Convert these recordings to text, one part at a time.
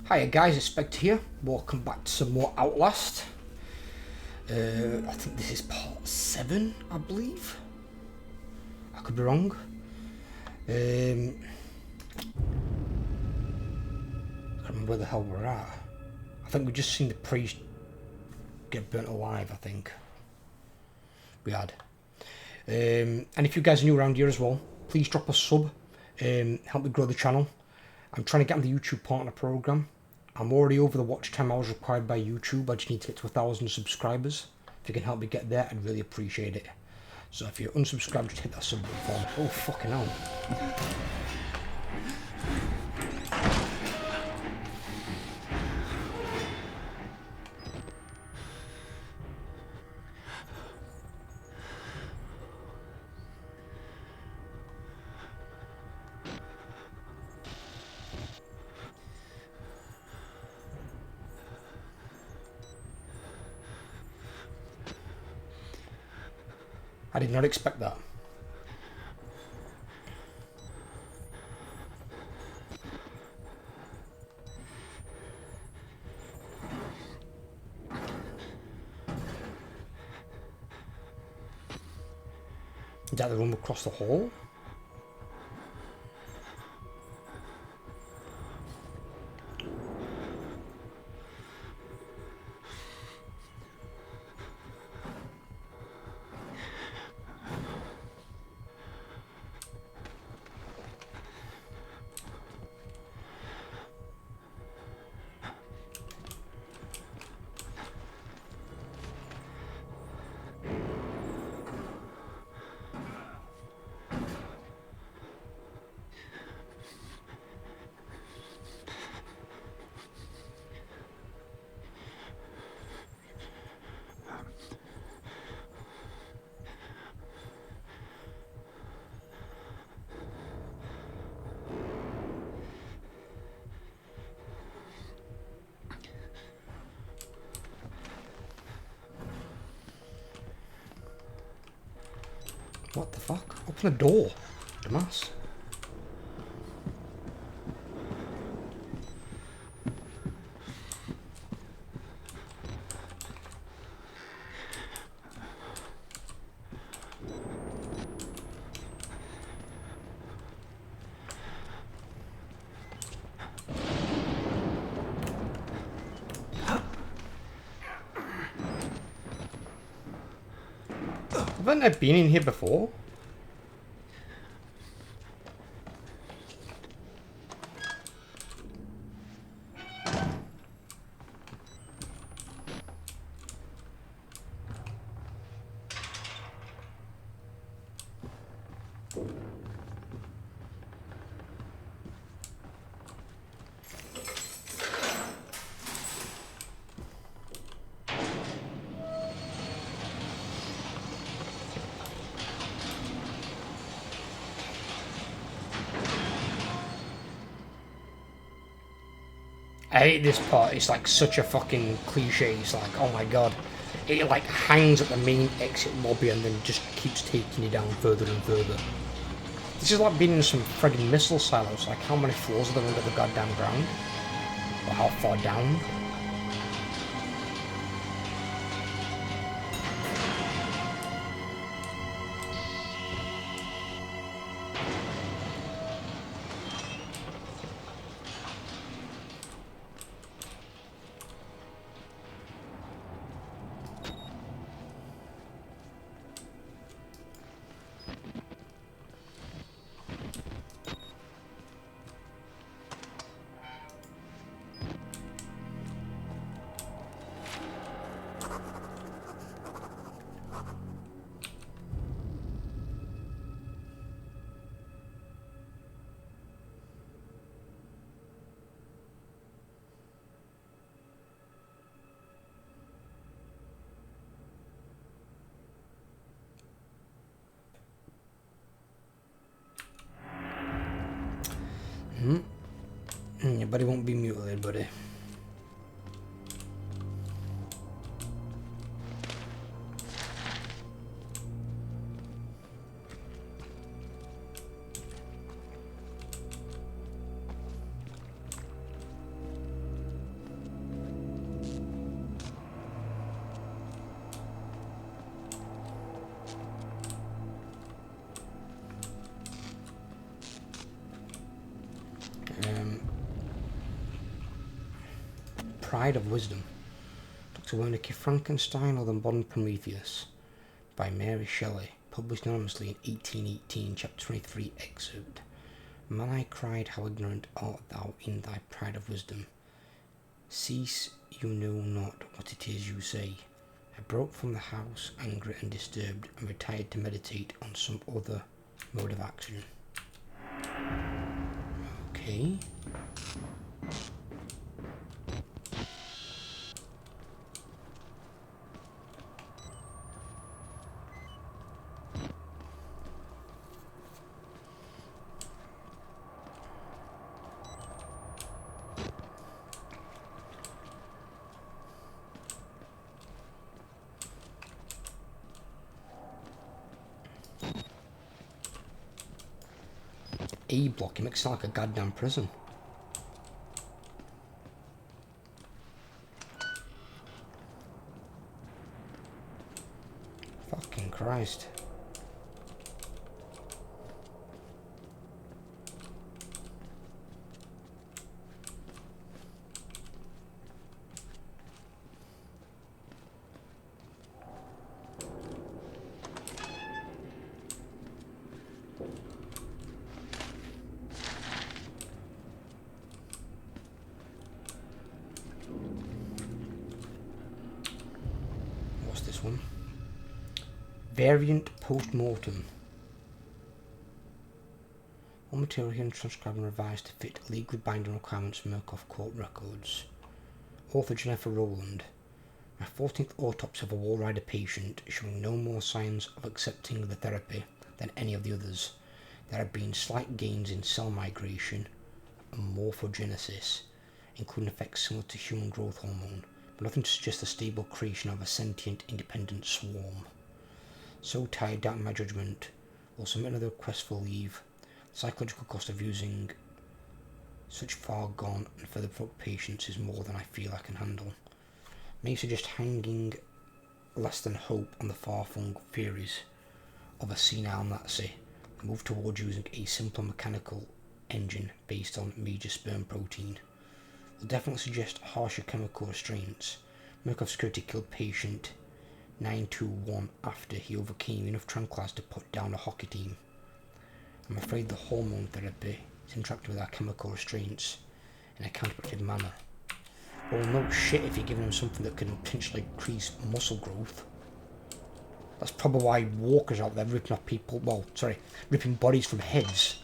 Hiya guys, it's Spect here. Welcome back to some more Outlast. I think this is part 7, I believe. I could be wrong. I can't remember where the hell we're at. I think we've just seen the priest get burnt alive, I think. We had. And if you guys are new around here as well, please drop a sub. Help me grow the channel. I'm trying to get on the YouTube partner program. I'm already over the watch time I was required by YouTube. I just need to get to 1,000 subscribers. If you can help me get there, I'd really appreciate it. So if you're unsubscribed, just hit that sub button for me. Oh, fucking hell. I did not expect that. Is that the room across the hall? What the fuck? Open the door, dumbass. Haven't I been in here before? I hate this part. It's like such a fucking cliche. It's like, oh my god. It like hangs at the main exit lobby and then just keeps taking you down further and further. This is like being in some friggin' missile silos. Like, how many floors are there under the goddamn ground? Or how far down? Your buddy won't be mutilated, buddy. Pride of Wisdom. Dr. Wernicke Frankenstein or the Modern Prometheus by Mary Shelley. Published anonymously in 1818, chapter 23, excerpt. Man, I cried, how ignorant art thou in thy pride of wisdom. Cease, you know not what it is you say. I broke from the house, angry and disturbed, and retired to meditate on some other mode of action. Okay. A block, it makes it sound like a goddamn prison. Fucking Christ. One. Variant post-mortem. All material here transcribed and revised to fit legally binding requirements of Murkoff court records. Author Jennifer Rowland. My 14th autopsy of a WALRIDER patient, showing no more signs of accepting the therapy than any of the others. There have been slight gains in cell migration and morphogenesis, including effects similar to human growth hormone, but nothing to suggest the stable creation of a sentient, independent swarm. So tied down my judgment, will submit another request for leave. The psychological cost of using such far gone and further provoked patients is more than I feel I can handle. May suggest hanging less than hope on the far-flung theories of a senile Nazi, and move towards using a simpler mechanical engine based on major sperm protein. Will definitely suggest harsher chemical restraints. Murkoff security killed patient 921 after he overcame enough tranquilizer to put down a hockey team. I'm afraid the hormone therapy is interacting with our chemical restraints in a counterproductive manner. Well, no shit if you're giving him something that can potentially increase muscle growth. That's probably why walkers are out there ripping off people, ripping bodies from heads.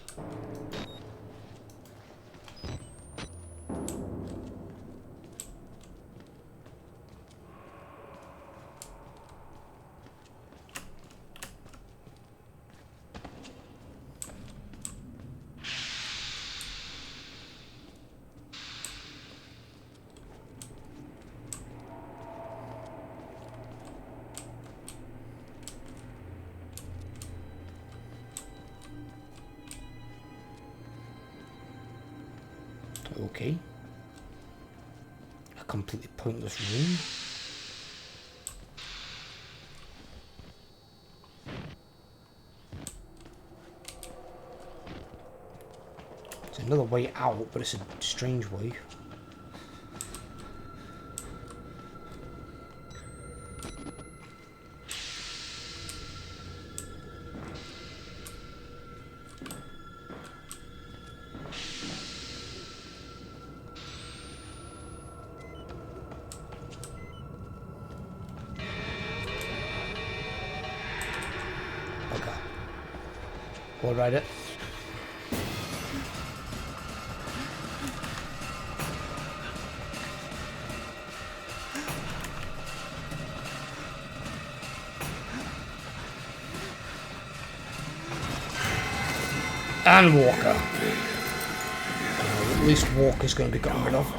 Okay. A completely pointless room. It's another way out, but it's a strange way. WALRIDER. And Walker. At least Walker's going to be gotten rid of.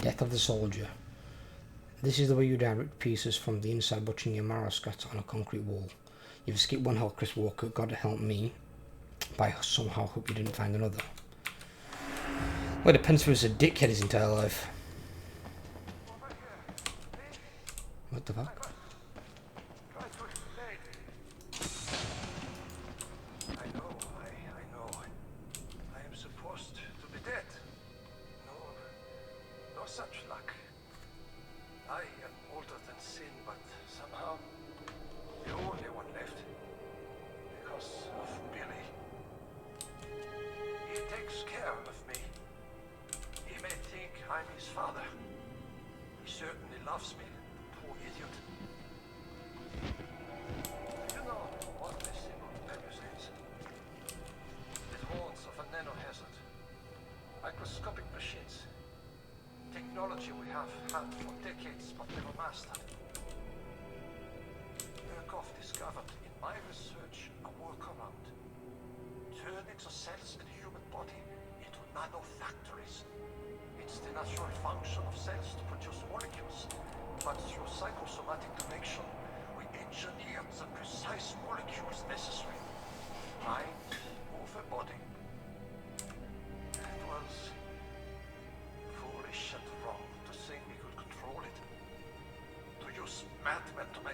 Death of the soldier. This is the way you direct pieces from the inside, watching your marrow scatter on a concrete wall. You've escaped one hell, Chris Walker. God help me. But I somehow hope you didn't find another. Well, it depends if he was a dickhead his entire life. What the fuck?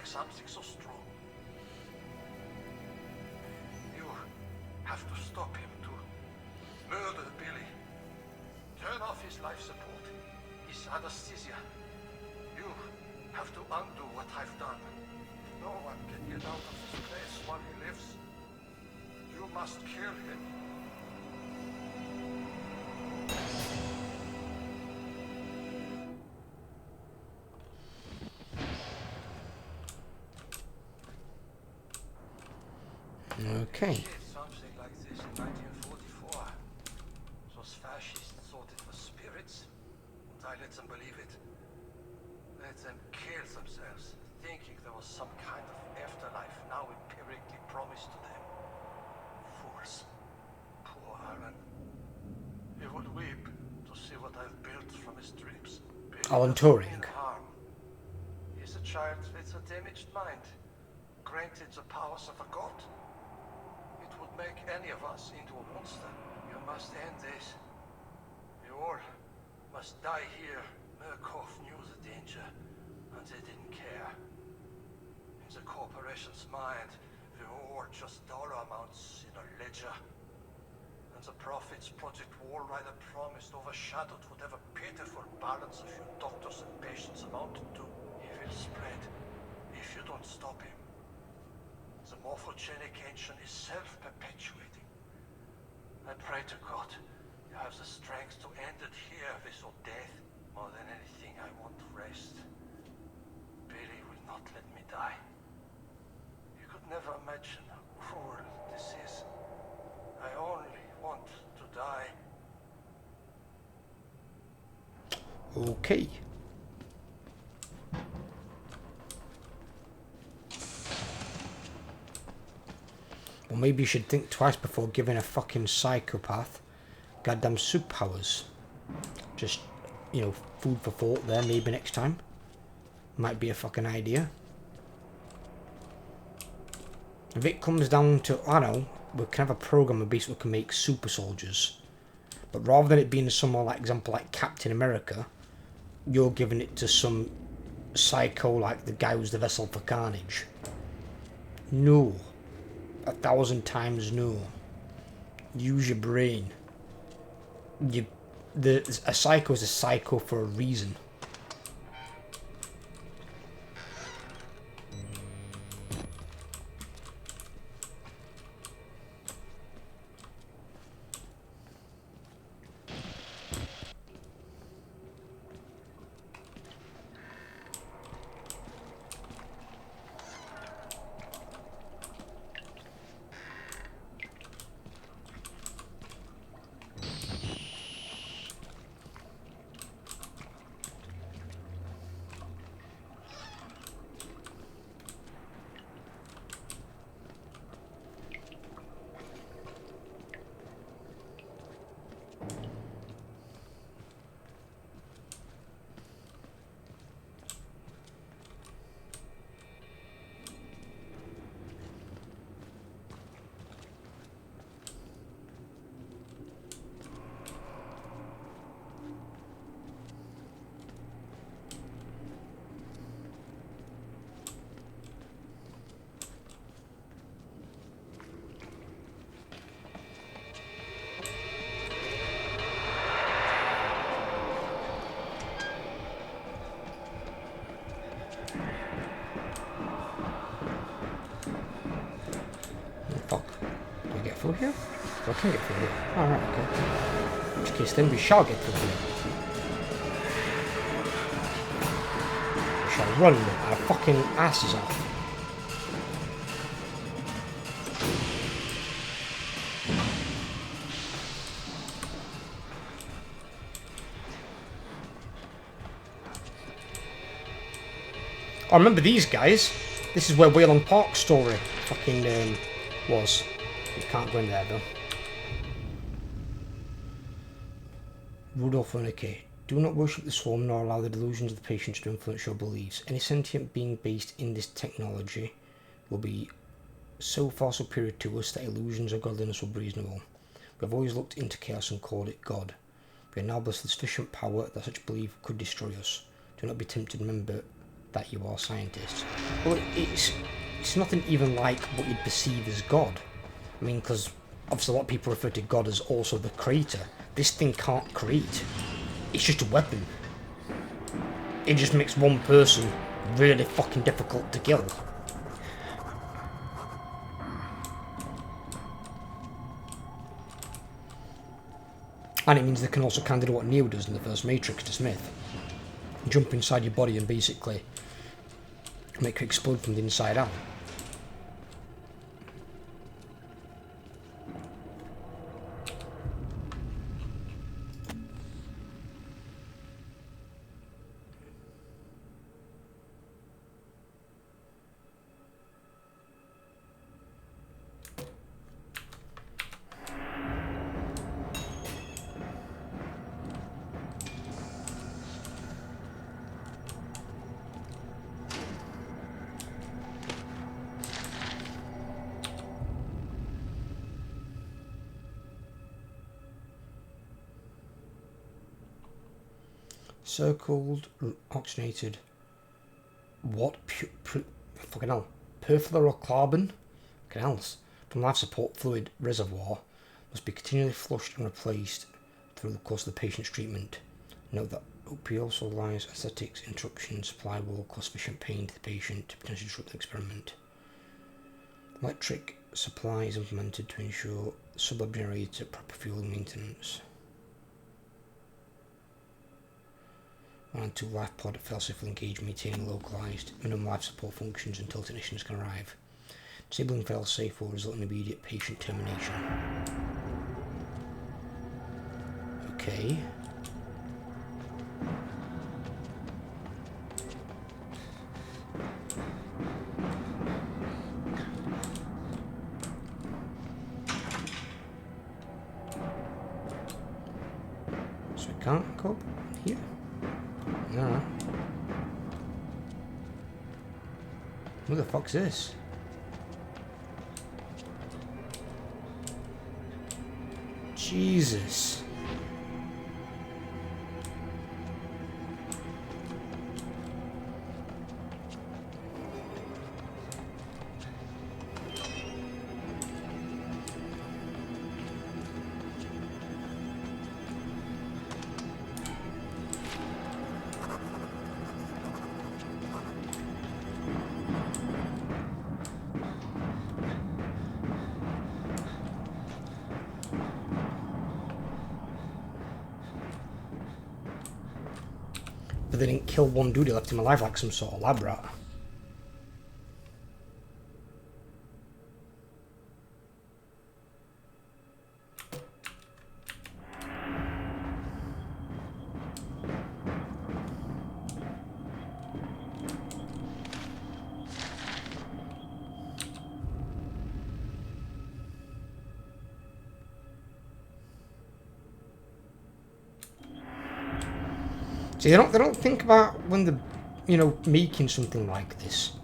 Something so strong. You have to stop him to murder Billy. Turn off his life support, his anesthesia. You have to undo what I've done. No one can get out of this place while he lives. You must kill him. Okay. Something like this in 1944. Those fascists thought it was spirits, and I let them believe it. Let them kill themselves, thinking there was some kind of afterlife now empirically promised to them. Fools. Poor Alan. He would weep to see what I've built from his dreams. Alan Turing. He's a child with a damaged mind, granted the powers of a god. Make any of us into a monster. You must end this. You all must die here. Murkoff knew the danger, and they didn't care. In the corporation's mind, we're all just dollar amounts in a ledger. And the profits Project WALRIDER promised overshadowed whatever pitiful balance a few doctors and patients amounted to. He will spread if you don't stop him. The morphogenic engine is self-perpetuating. I pray to God you have the strength to end it here with your death. More than anything, I want rest. Billy will not let me die. You could never imagine how cruel this is. I only want to die. Okay. Well, maybe you should think twice before giving a fucking psychopath goddamn superpowers. Just, you know, food for thought there, maybe next time. Might be a fucking idea. If it comes down to, I don't know, we can have a program that basically can make super soldiers. But rather than it being some more like example like Captain America, you're giving it to some psycho like the guy who's the vessel for carnage. No. 1,000 times no. Use your brain. A psycho is a psycho for a reason. through here? Oh, I can get through here. Alright, okay. In which case then we shall get through here. We shall run our fucking asses off. I remember these guys. This is where Wayland Park's story fucking was. You can't go in there though. Rudolph Wernicke. Do not worship the swarm nor allow the delusions of the patients to influence your beliefs. Any sentient being based in this technology will be so far superior to us that illusions of godliness will be reasonable. We have always looked into chaos and called it God. We are now blessed with sufficient power that such belief could destroy us. Do not be tempted, remember that you are scientists. Well, it's nothing even like what you'd perceive as God. I mean, because obviously a lot of people refer to God as also the creator. This thing can't create. It's just a weapon. It just makes one person really fucking difficult to kill. And it means they can also kind of do what Neo does in the first Matrix to Smith. Jump inside your body and basically make it explode from the inside out. Circled, oxygenated, what? Fucking hell. Perfluorocarbon? Fucking else. From life support fluid reservoir must be continually flushed and replaced through the course of the patient's treatment. Note that opioids or lines, aesthetics, interruption, supply will cause sufficient pain to the patient to potentially disrupt the experiment. Electric supply is implemented to ensure sublab generator proper fuel maintenance. 1 and 2 life pod failsafe will engage, maintaining localized minimum life support functions until technicians can arrive. Disabling failsafe will result in immediate patient termination. Okay. So we can't go here? No. What the fuck's this? Jesus. But they didn't kill one dude, they left him alive like some sort of lab rat. See, they don't think about when they're, making something like this.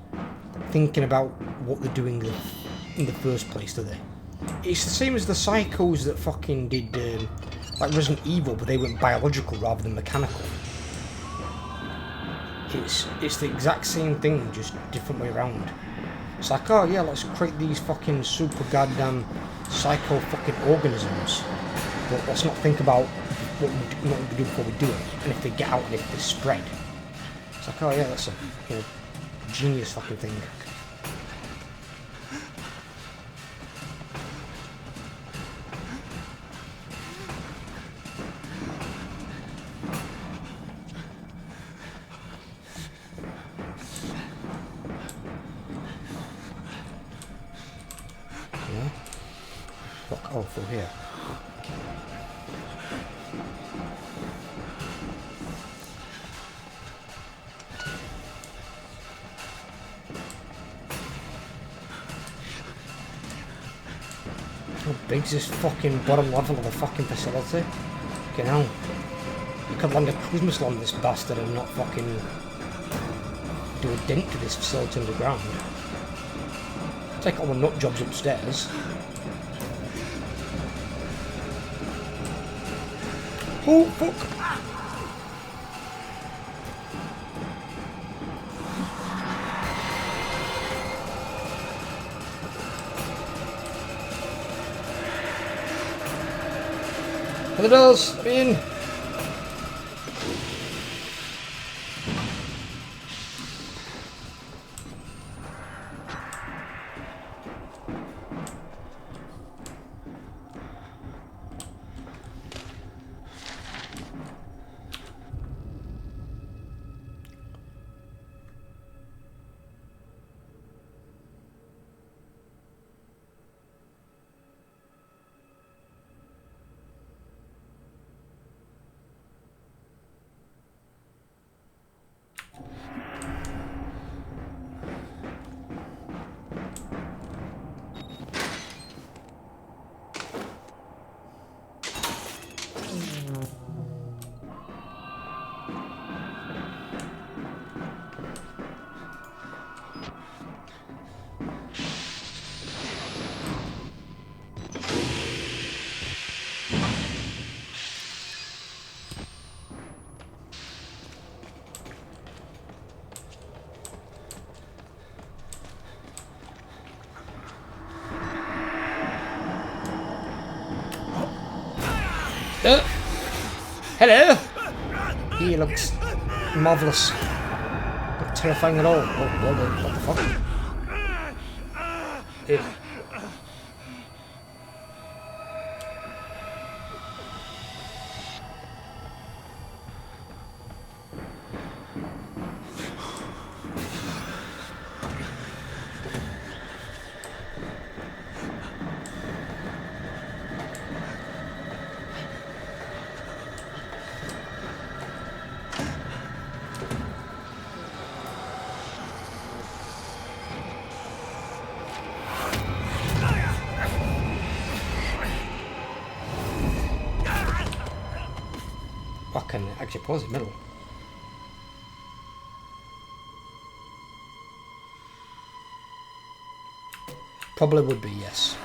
Thinking about what they're doing in the first place, do they? It's the same as the psychos that fucking did, like Resident Evil, but they went biological rather than mechanical. It's the exact same thing, just different way around. It's like, oh yeah, let's create these fucking super goddamn psycho fucking organisms, but let's not think about what we do before we do it, and if they get out and if they spread. It's like, oh yeah, that's a genius fucking thing. Oh, through here. How big's this fucking bottom level of the fucking facility? Fucking hell. You could land a cruise missile on this bastard and not fucking do a dent to this facility underground. Take all the nut jobs upstairs. Oh, fuck! The doors, I'm in. Hello! He looks marvellous. Not terrifying at all. Oh, what the fuck? Ew. I can actually pause it middle. Probably would be, yes.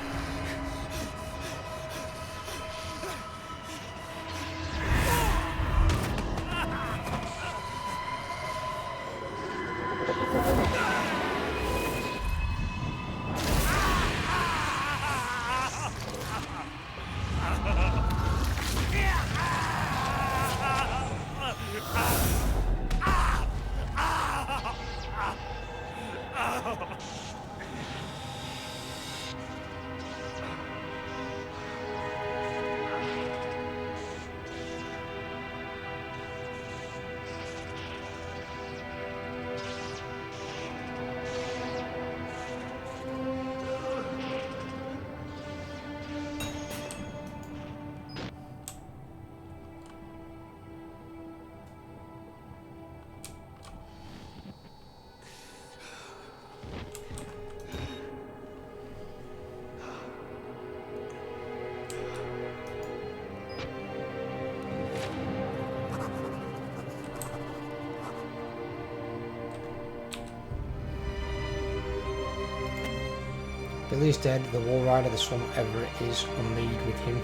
Billy's dead, the WALRIDER, the swamp, whatever it is, are made with him.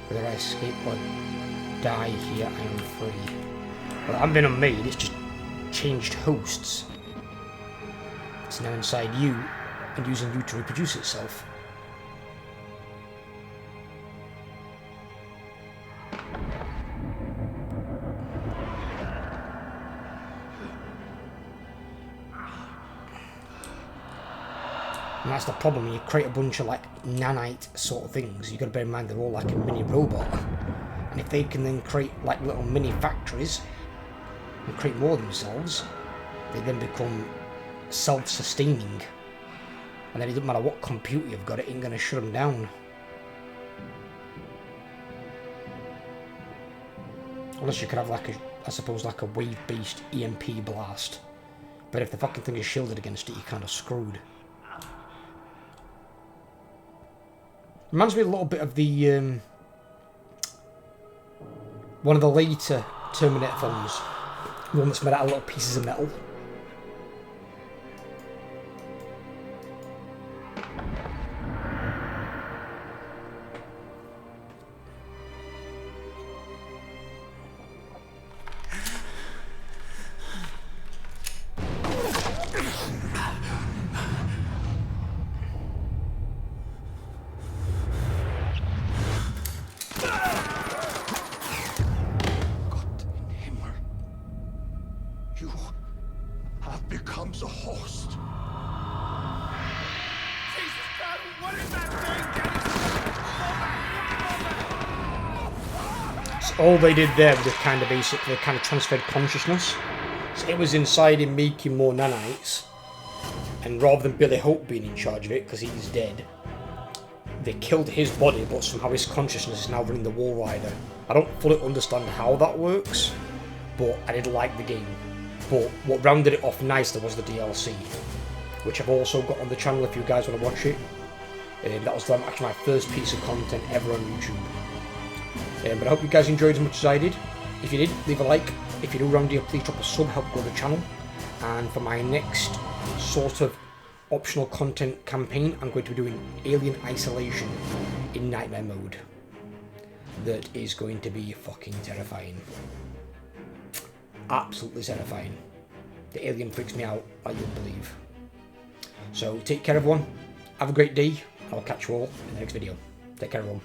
Whether I escape or die here, I am free. Well, I haven't been unmade, it's just changed hosts. It's now inside you, and using you to reproduce itself. And that's the problem, when you create a bunch of like nanite sort of things, you've got to bear in mind they're all like a mini robot. And if they can then create like little mini factories and create more themselves, they then become self-sustaining. And then it doesn't matter what computer you've got, it ain't going to shut them down. Unless you could have like a, I suppose, like a wave-based EMP blast. But if the fucking thing is shielded against it, you're kind of screwed. Reminds me a little bit of the one of the later Terminator films, the one that's made out of little pieces of metal. Becomes a host. Jesus God, what is that thing? So all they did there was kind of basically kind of transferred consciousness. So it was inside him making more nanites, and rather than Billy Hope being in charge of it because he's dead, they killed his body, but somehow his consciousness is now running the WALRIDER. I don't fully understand how that works, but I did like the game. But what rounded it off nicely was the DLC, which I've also got on the channel if you guys want to watch it. That was actually my first piece of content ever on YouTube. But I hope you guys enjoyed as much as I did. If you did, leave a like. If you're new around here, please drop a sub, help grow the channel. And for my next sort of optional content campaign, I'm going to be doing Alien Isolation in Nightmare mode. That is going to be fucking terrifying. Absolutely terrifying. The alien freaks me out like you'll believe. So take care everyone, have a great day, and I'll catch you all in the next video. Take care everyone.